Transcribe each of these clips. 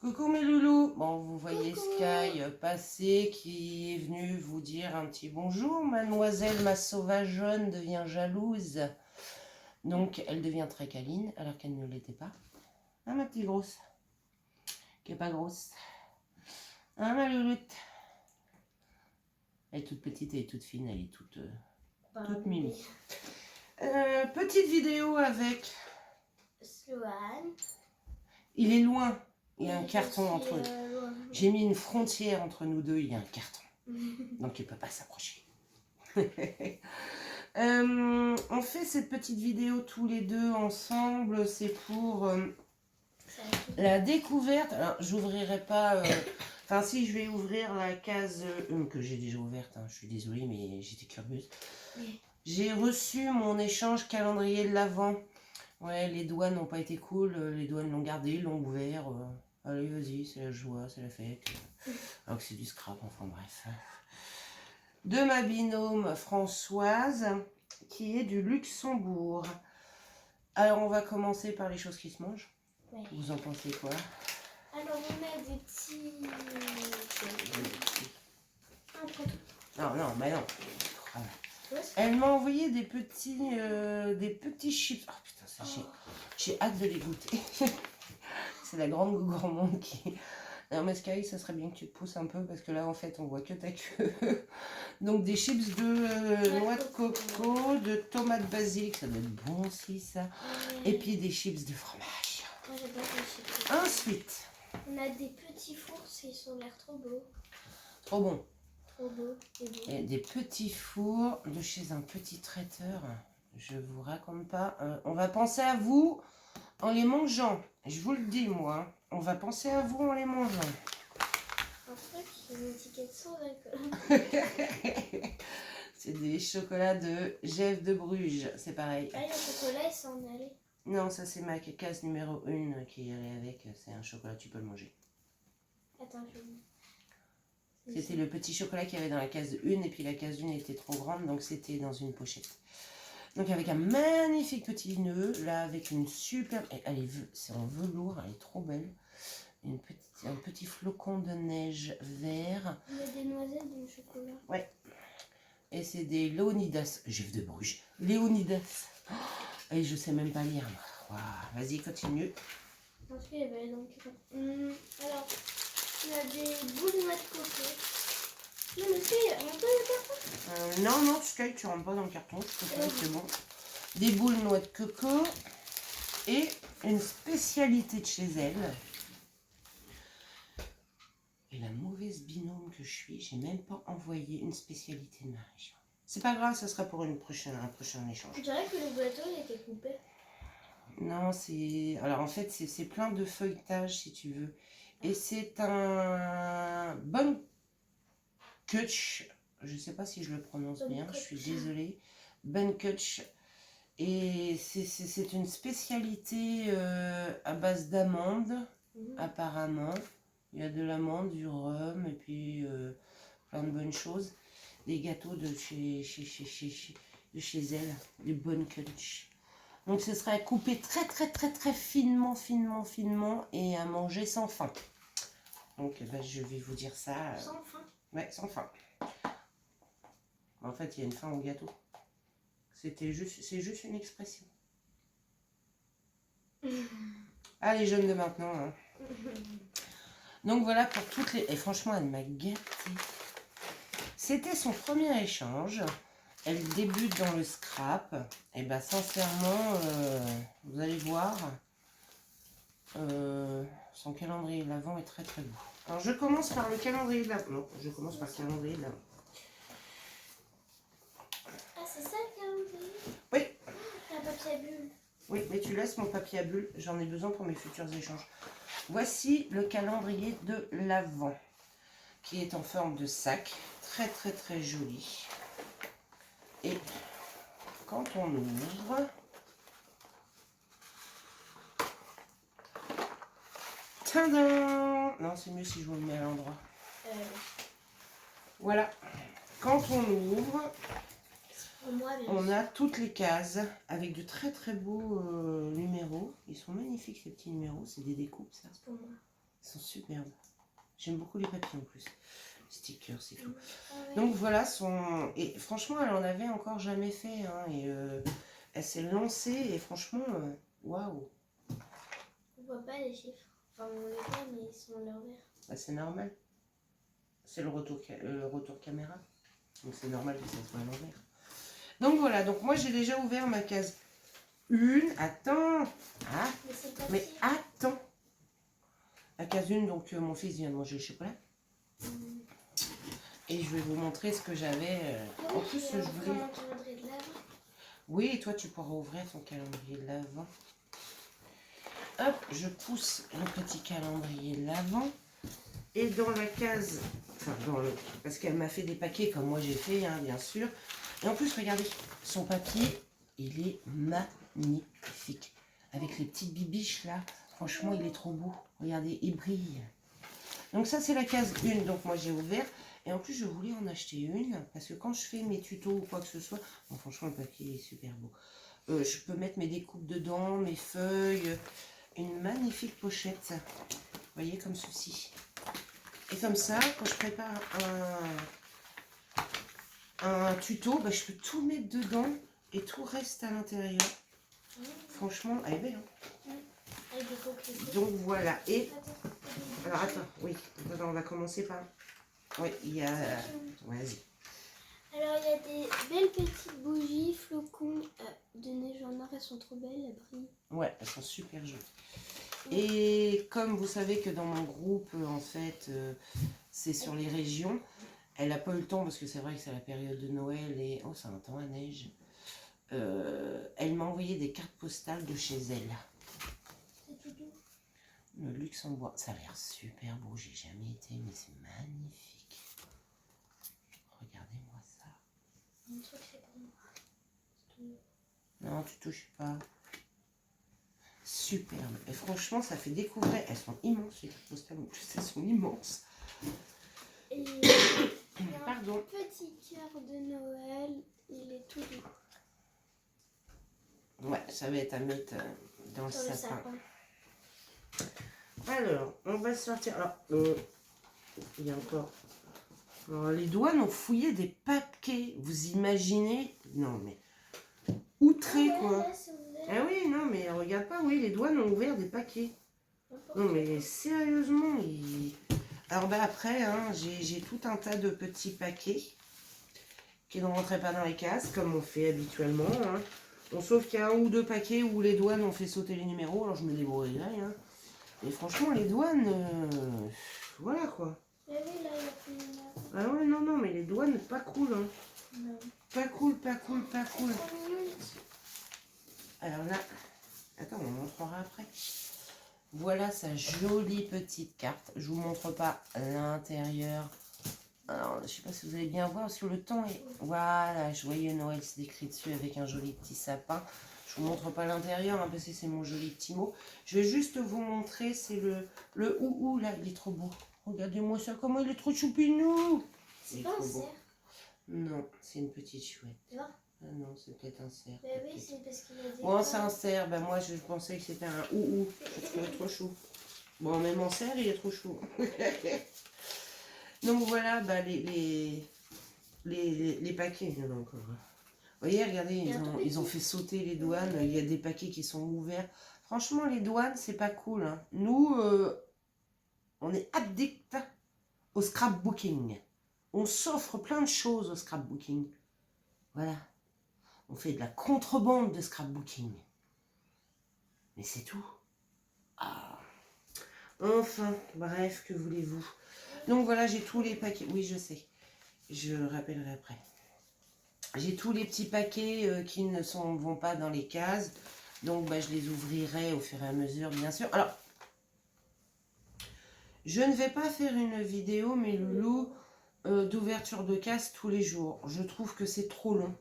Coucou mes loulous. Bon, vous voyez Sky passer qui est venue vous dire un petit bonjour. Mademoiselle, ma sauvage jaune, devient jalouse. Donc, elle devient très câline alors qu'elle ne l'était pas. Hein, ma petite grosse? Qui est pas grosse. Hein, ma louloute? Elle est toute petite, elle est toute fine, elle est toute mimi. Petite vidéo avec... Sloane. Il est loin. Il y a un carton entre eux. J'ai mis une frontière entre nous deux, il y a un carton. Donc il ne peut pas s'approcher. On fait cette petite vidéo tous les deux ensemble. C'est pour la découverte. Alors j'ouvrirai pas... Enfin si, je vais ouvrir la case que j'ai déjà ouverte. Hein, je suis désolée mais j'étais curieuse. J'ai reçu mon échange calendrier de l'Avent. Ouais, les douanes n'ont pas été cool. Les douanes l'ont gardé, l'ont ouvert. Allez, vas-y, c'est la joie, c'est la fête. Alors que c'est du scrap, enfin bref. De ma binôme Françoise, qui est du Luxembourg. Alors, on va commencer par les choses qui se mangent. Ouais. Vous en pensez quoi? Alors, on a des petits... Non, non, mais non. Elle m'a envoyé des petits chips. Oh putain, ça, j'ai hâte de les goûter. C'est la grande gourmande qui... Non mais Sky, ça serait bien que tu te pousses un peu parce que là en fait on voit que ta queue. Donc des chips de noix de coco, de tomates basilic, ça doit être bon aussi ça. Et puis des chips de fromage. Moi j'adore les chips. Ensuite. On a des petits fours, ils ont l'air trop beaux. Trop bon. Trop beaux. Et des petits fours de chez un petit traiteur. Je vous raconte pas. On va penser à vous en les mangeant. Je vous le dis moi. On va penser à vous en les mangeant. En fait, c'est une étiquette sans alcool. C'est des chocolats de Jeff de Bruges, c'est pareil. Ah, le chocolat, il s'en allait. Non, ça c'est ma case numéro 1 qui est allée avec. C'est un chocolat, tu peux le manger. Attends, C'était le petit chocolat qu'il y avait dans la case 1 et puis la case 1 était trop grande, donc c'était dans une pochette. Donc avec un magnifique petit nœud, là avec une super... C'est en velours, elle est trop belle. Un petit flocon de neige vert. Il y a des noisettes dans le chocolat. Ouais. Et c'est des Léonidas. Jeff de Bruges. Léonidas. Oh, et je sais même pas lire. Wow. Vas-y, continue. Parce qu'il y avait donc... alors, il y a des boules de noix de coco. Non, mais c'est... On peut le carton non, Sky, tu rentres pas dans le carton. C'est bon. Des boules de noix de coco. Et une spécialité de chez elle. Et la mauvaise binôme que je suis, j'ai même pas envoyé une spécialité de ma région. C'est pas grave, ça sera pour un prochain échange. Je dirais que le gâteau il était coupé. Non, c'est... Alors en fait, c'est plein de feuilletage si tu veux. Et c'est un bon kutch. Je sais pas si je le prononce bien, je suis désolée. Bon kutch. Et c'est une spécialité à base d'amandes, apparemment. Il y a de l'amande, du rhum et puis plein de bonnes choses. Des gâteaux de chez elle, des bonnes kutch. Donc ce sera coupé très finement et à manger sans faim. Donc je vais vous dire ça. Sans faim? Ouais, sans faim. En fait, il y a une fin au gâteau. C'est juste une expression. Ah, les jeunes de maintenant. Hein. Donc voilà pour toutes les... Et franchement, elle m'a gâtée. C'était son premier échange. Elle débute dans le scrap. Et bien sincèrement, vous allez voir, son calendrier de l'Avent est très beau. Alors je commence par le calendrier de l'Avent. Non, je commence par le calendrier de l'Avent. Ah, c'est ça le calendrier? Oui. C'est un papier à bulles. Oui, mais tu laisses mon papier à bulles. J'en ai besoin pour mes futurs échanges. Voici le calendrier de l'Avent, qui est en forme de sac. Très joli. Et quand on ouvre, tadam! Non, c'est mieux si je vous le mets à l'endroit. Voilà. Quand on ouvre, on a toutes les cases avec de très beaux numéros. Ils sont magnifiques ces petits numéros. C'est des découpes, ça. C'est pour moi. Ils sont superbes. J'aime beaucoup les papiers en plus. Stickers, c'est tout. Ah ouais. Donc voilà son... Et franchement, elle en avait encore jamais fait. Hein, et elle s'est lancée et franchement, waouh. On voit pas les chiffres. Enfin, on les voit, mais ils sont à l'envers. Bah, c'est normal. C'est le retour caméra. Donc c'est normal que ça soit à l'envers. Donc voilà, donc moi j'ai déjà ouvert ma case 1. Attends. Ah, Mais c'est pas mais attends. La case 1, donc mon fils vient de manger le chocolat. Et je vais vous montrer ce que j'avais. En plus, je voulais... Un calendrier de l'Avent. Oui, et toi, tu pourras ouvrir ton calendrier de l'Avent. Hop, je pousse le petit calendrier de l'Avent. Et dans la case... Enfin, parce qu'elle m'a fait des paquets comme moi j'ai fait, hein, bien sûr. Et en plus, regardez, son papier, il est magnifique. Avec les petites bibiches là. Franchement, il est trop beau. Regardez, il brille. Donc ça, c'est la case 1. Donc moi, j'ai ouvert. Et en plus, je voulais en acheter une. Parce que quand je fais mes tutos ou quoi que ce soit... Bon, franchement, le papier est super beau. Je peux mettre mes découpes dedans, mes feuilles. Une magnifique pochette. Vous voyez, comme ceci. Et comme ça, quand je prépare un tuto, bah, je peux tout mettre dedans. Et tout reste à l'intérieur. Franchement, elle est belle. Hein. Avec des coquelicots. Donc voilà. Et... Attends. Alors attends, oui. Attends, on va commencer par... Oui, il y a... Vas-y. Alors, il y a des belles petites bougies, flocons de neige en or. Elles sont trop belles, elles brillent. Ouais, elles sont super jolies. Et comme vous savez que dans mon groupe, en fait, c'est sur les régions, elle n'a pas eu le temps, parce que c'est vrai que c'est la période de Noël et... Oh, c'est un temps à neige. Elle m'a envoyé des cartes postales de chez elle. C'est tout doux. Le Luxembourg, ça a l'air super beau, j'ai jamais été, mais c'est magnifique. Regardez-moi ça. Mon truc, c'est pour moi. C'est tout doux. Non, tu touches pas. Superbe. Et franchement, ça fait découvrir. Elles sont immenses, les cartes postales. En plus, elles sont immenses. Et il y a Pardon. un petit cœur de Noël. Il est tout doux. Ouais, ça va être à mettre dans le Sur le sapin. sapin. Alors, on va sortir. Alors, il y a encore. Alors, les douanes ont fouillé des paquets. Vous imaginez? Non, mais. Outré, quoi. Là, c'est ouvert. Ah oui, non, mais regarde pas, oui, les douanes ont ouvert des paquets. N'importe Non, mais sérieusement, alors bah après, hein, j'ai tout un tas de petits paquets qui ne rentraient pas dans les cases, comme on fait habituellement. Hein. Bon, sauf qu'il y a un ou deux paquets où les douanes ont fait sauter les numéros, alors je me débrouillerai. Hein. Et franchement, les douanes, voilà quoi. quoi. Ah oui, là, il a plus une heure. Ah ouais, non, non, mais les douanes, pas cool. Hein. Non. Pas cool, pas cool, pas cool. 3 minutes. Alors là, attends, on montrera après. Voilà sa jolie petite carte. Je vous montre pas l'intérieur. Alors, je sais pas si vous allez bien voir parce que le temps est... Voilà, joyeux Noël, c'est écrit dessus avec un joli petit sapin. Je vous montre pas l'intérieur hein, parce que c'est mon joli petit mot. Je vais juste vous montrer, c'est le ou là, il est trop beau. Regardez-moi ça, comment il est trop choupinou. C'est pas un cerf. Non, c'est une petite chouette. Tu vois? Ah non, c'est peut-être un cerf. Mais oui, c'est parce qu'il a des. Bon, c'est un cerf. Ben moi, je pensais que c'était un ou. Je trouvais trop chou. Bon, même en cerf, il est trop chou. Donc voilà, bah, les paquets. Il y en a encore. Vous voyez, regardez, ils ont fait sauter les douanes. Il y a des paquets qui sont ouverts. Franchement, les douanes, c'est pas cool. Hein. Nous, on est addicts au scrapbooking. On s'offre plein de choses au scrapbooking. Voilà. On fait de la contrebande de scrapbooking. Mais c'est tout. Ah. Enfin, bref, que voulez-vous? Donc voilà, j'ai tous les paquets. Oui, je sais. Je rappellerai après. J'ai tous les petits paquets qui ne vont pas dans les cases. Donc, bah, je les ouvrirai au fur et à mesure, bien sûr. Alors, je ne vais pas faire une vidéo, mes loulous, d'ouverture de case tous les jours. Je trouve que c'est trop long.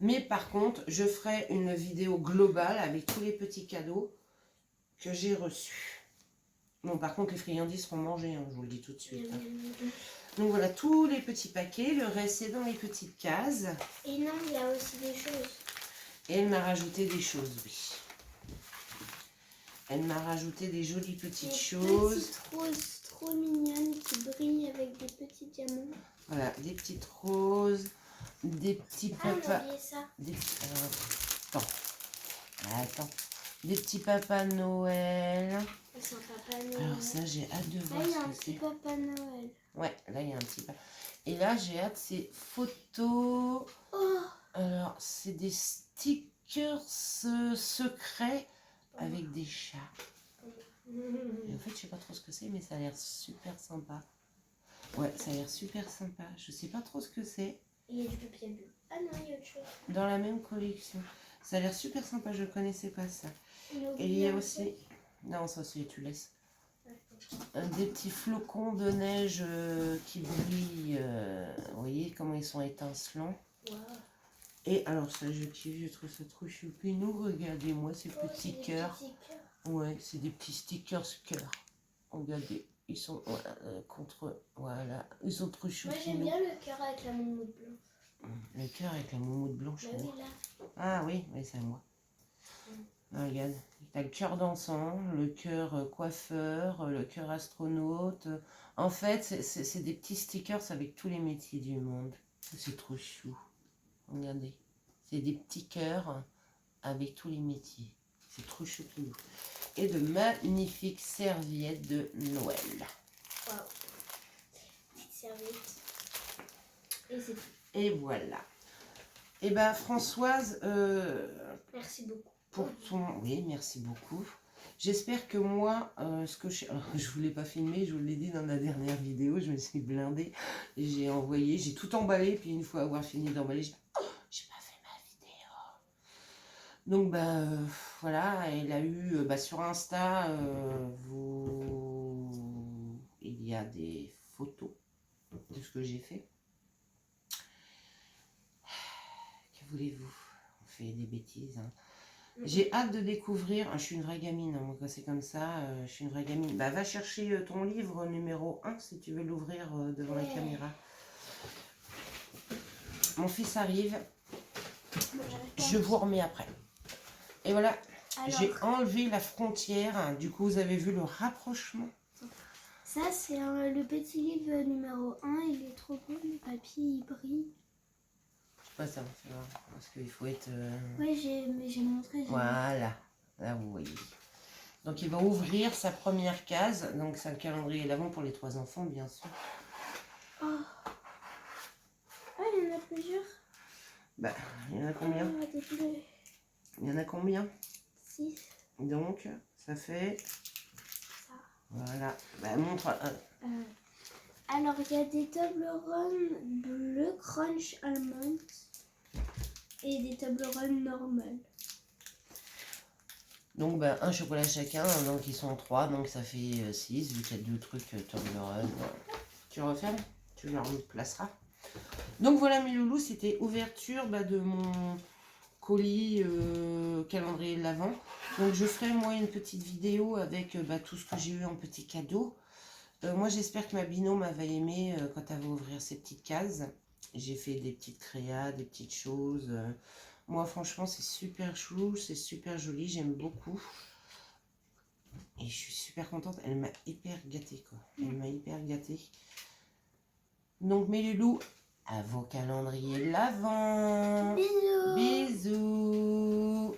Mais par contre, je ferai une vidéo globale avec tous les petits cadeaux que j'ai reçus. Bon, par contre, les friandises seront mangées, hein, je vous le dis tout de suite. Hein. Donc voilà, tous les petits paquets, le reste c'est dans les petites cases. Et non, il y a aussi des choses. Et elle m'a rajouté des choses, oui. Elle m'a rajouté des jolies petites Des choses. petites roses trop mignonnes qui brillent avec des petits diamants. Voilà, des petites roses, des petits Ah, on a papas. oublié ça. Des, attends. Des petits papas Noël. C'est un papa Noël. Alors ça, j'ai hâte de voir Là, il y a ce un que petit c'est. papa Noël. Ouais, là, il y a un petit papa. Et là, j'ai hâte, c'est photos. Oh, Alors, c'est des stickers secrets avec des chats. Et en fait, je sais pas trop ce que c'est, mais ça a l'air super sympa. Ouais, ça a l'air super sympa. Je sais pas trop ce que c'est. il y a du papier bleu. Ah non, il y a autre chose. Dans la même collection. Ça a l'air super sympa, je connaissais pas ça. On a Et il oublié y a un aussi... Non, ça c'est tu laisses. truc. Des petits flocons de neige qui brillent. Vous voyez comment ils sont étincelants. Wow. Et alors ça, je kiffe, je trouve ça trop choupinou. Regardez-moi ces Oh, petits c'est des cœurs. petits cœurs. Ouais, c'est des petits stickers cœurs. Regardez, ils sont voilà, contre... Voilà, ils sont trop Moi, j'aime choupinous. bien le cœur avec la moumoute blanche. Le cœur avec la moumoute blanche. Bah là. oui, là. Ah oui, oui c'est à moi. Ah, regarde, t'as le cœur dansant, le cœur coiffeur, le cœur astronaute. En fait, c'est des petits stickers avec tous les métiers du monde. C'est trop chou. Regardez, c'est des petits cœurs avec tous les métiers. C'est trop choupinou. Et de magnifiques serviettes de Noël. Waouh. Petite serviette. Et c'est tout. Et voilà. Et ben Françoise, Merci beaucoup. pour ton... Oui, merci beaucoup. J'espère que moi, ce que je... Alors, je ne vous l'ai pas filmé, je vous l'ai dit dans la dernière vidéo, je me suis blindée. J'ai envoyé, j'ai tout emballé, puis une fois avoir fini d'emballer, j'ai oh, j'ai pas fait ma vidéo. Donc, bah, voilà, elle a eu, sur Insta, il y a des photos de ce que j'ai fait. Que voulez-vous? On fait des bêtises, hein. J'ai hâte de découvrir, je suis une vraie gamine, hein, moi quand c'est comme ça, je suis une vraie gamine. Bah va chercher ton livre numéro 1 si tu veux l'ouvrir devant la caméra. Mon fils arrive, je vous remets après. Et voilà, j'ai enlevé la frontière, hein, du coup vous avez vu le rapprochement. Ça, c'est le petit livre numéro 1, il est trop beau, le papier il brille. Je sais pas ça, c'est vrai, parce qu'il faut être... Ouais, j'ai montré. Voilà, là vous voyez. Donc il va ouvrir sa première case, donc c'est un calendrier l'avant pour les 3 enfants bien sûr. Oh. Ah, il y en a plusieurs. Bah, il y en a combien? Il y en a combien? 6. Donc, ça fait... Ça. Voilà, bah montre... Alors, il y a des Toblerone bleu crunch almond et des Toblerone normal. Donc, bah, un chocolat chacun, donc ils sont 3, donc ça fait 6, vu qu'il y a 2 trucs Toblerone. Tu refermes, tu leur placeras. Donc voilà mes loulous, c'était ouverture de mon colis calendrier de l'Avent. Donc je ferai moi une petite vidéo avec tout ce que j'ai eu en petits cadeaux. Moi j'espère que ma binôme va aimer quand elle va ouvrir ces petites cases. J'ai fait des petites créas, des petites choses. Moi franchement c'est super chou, c'est super joli, j'aime beaucoup. Et je suis super contente, elle m'a hyper gâtée quoi. Elle m'a hyper gâtée. Donc mes loulous, à vos calendriers de l'Avent. Bisous. Bisous.